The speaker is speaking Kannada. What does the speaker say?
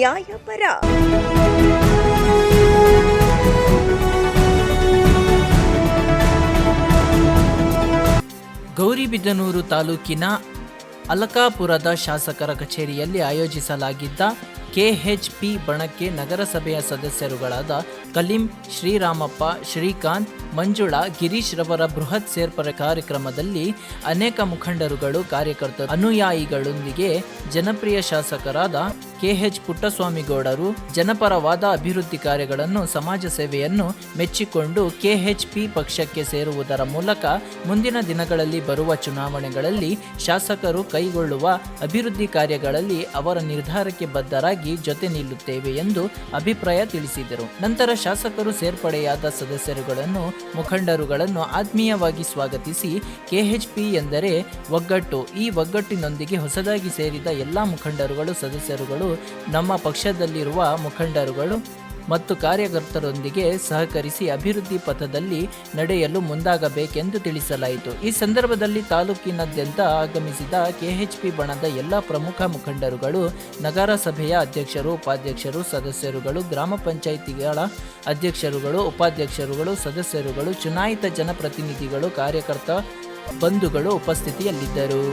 ನ್ಯಾಯಪರ. ಗೌರಿಬಿದನೂರು ತಾಲೂಕಿನ ಅಲಕಾಪುರದ ಶಾಸಕರ ಕಚೇರಿಯಲ್ಲಿ ಆಯೋಜಿಸಲಾಗಿದ್ದ KHP ಬಣಕ್ಕೆ ನಗರಸಭೆಯ ಸದಸ್ಯರುಗಳಾದ ಕಲೀಂ, ಶ್ರೀರಾಮಪ್ಪ, ಶ್ರೀಕಾಂತ್, ಮಂಜುಳಾ, ಗಿರೀಶ್ ರವರ ಬೃಹತ್ ಸೇರ್ಪಡೆ ಕಾರ್ಯಕ್ರಮದಲ್ಲಿ ಅನೇಕ ಮುಖಂಡರುಗಳು, ಕಾರ್ಯಕರ್ತರು, ಅನುಯಾಯಿಗಳೊಂದಿಗೆ ಜನಪ್ರಿಯ ಶಾಸಕರಾದ KH ಪುಟ್ಟಸ್ವಾಮಿಗೌಡರು ಜನಪರವಾದ ಅಭಿವೃದ್ಧಿ ಕಾರ್ಯಗಳನ್ನು, ಸಮಾಜ ಸೇವೆಯನ್ನು ಮೆಚ್ಚಿಕೊಂಡು KHP ಪಕ್ಷಕ್ಕೆ ಸೇರುವುದರ ಮೂಲಕ ಮುಂದಿನ ದಿನಗಳಲ್ಲಿ ಬರುವ ಚುನಾವಣೆಗಳಲ್ಲಿ ಶಾಸಕರು ಕೈಗೊಳ್ಳುವ ಅಭಿವೃದ್ಧಿ ಕಾರ್ಯಗಳಲ್ಲಿ ಅವರ ನಿರ್ಧಾರಕ್ಕೆ ಬದ್ಧರಾಗಿ ಜೊತೆ ನಿಲ್ಲುತ್ತೇವೆ ಎಂದು ಅಭಿಪ್ರಾಯ ತಿಳಿಸಿದರು. ನಂತರ ಶಾಸಕರು ಸೇರ್ಪಡೆಯಾದ ಸದಸ್ಯರುಗಳನ್ನು, ಮುಖಂಡರುಗಳನ್ನು ಆತ್ಮೀಯವಾಗಿ ಸ್ವಾಗತಿಸಿ KHP ಎಂದರೆ ಒಗ್ಗಟ್ಟು, ಈ ಒಗ್ಗಟ್ಟಿನೊಂದಿಗೆ ಹೊಸದಾಗಿ ಸೇರಿದ ಎಲ್ಲ ಮುಖಂಡರುಗಳು, ಸದಸ್ಯರುಗಳು ನಮ್ಮ ಪಕ್ಷದಲ್ಲಿರುವ ಮುಖಂಡರುಗಳು ಮತ್ತು ಕಾರ್ಯಕರ್ತರೊಂದಿಗೆ ಸಹಕರಿಸಿ ಅಭಿವೃದ್ಧಿ ಪಥದಲ್ಲಿ ನಡೆಯಲು ಮುಂದಾಗಬೇಕೆಂದು ತಿಳಿಸಲಾಯಿತು. ಈ ಸಂದರ್ಭದಲ್ಲಿ ತಾಲೂಕಿನಾದ್ಯಂತ ಆಗಮಿಸಿದ KHP ಬಣದ ಎಲ್ಲ ಪ್ರಮುಖ ಮುಖಂಡರುಗಳು, ನಗರಸಭೆಯ ಅಧ್ಯಕ್ಷರು, ಉಪಾಧ್ಯಕ್ಷರು, ಸದಸ್ಯರುಗಳು, ಗ್ರಾಮ ಪಂಚಾಯಿತಿಗಳ ಅಧ್ಯಕ್ಷರುಗಳು, ಉಪಾಧ್ಯಕ್ಷರುಗಳು, ಸದಸ್ಯರುಗಳು, ಚುನಾಯಿತ ಜನಪ್ರತಿನಿಧಿಗಳು, ಕಾರ್ಯಕರ್ತ ಬಂಧುಗಳು ಉಪಸ್ಥಿತಿಯಲ್ಲಿದ್ದರು.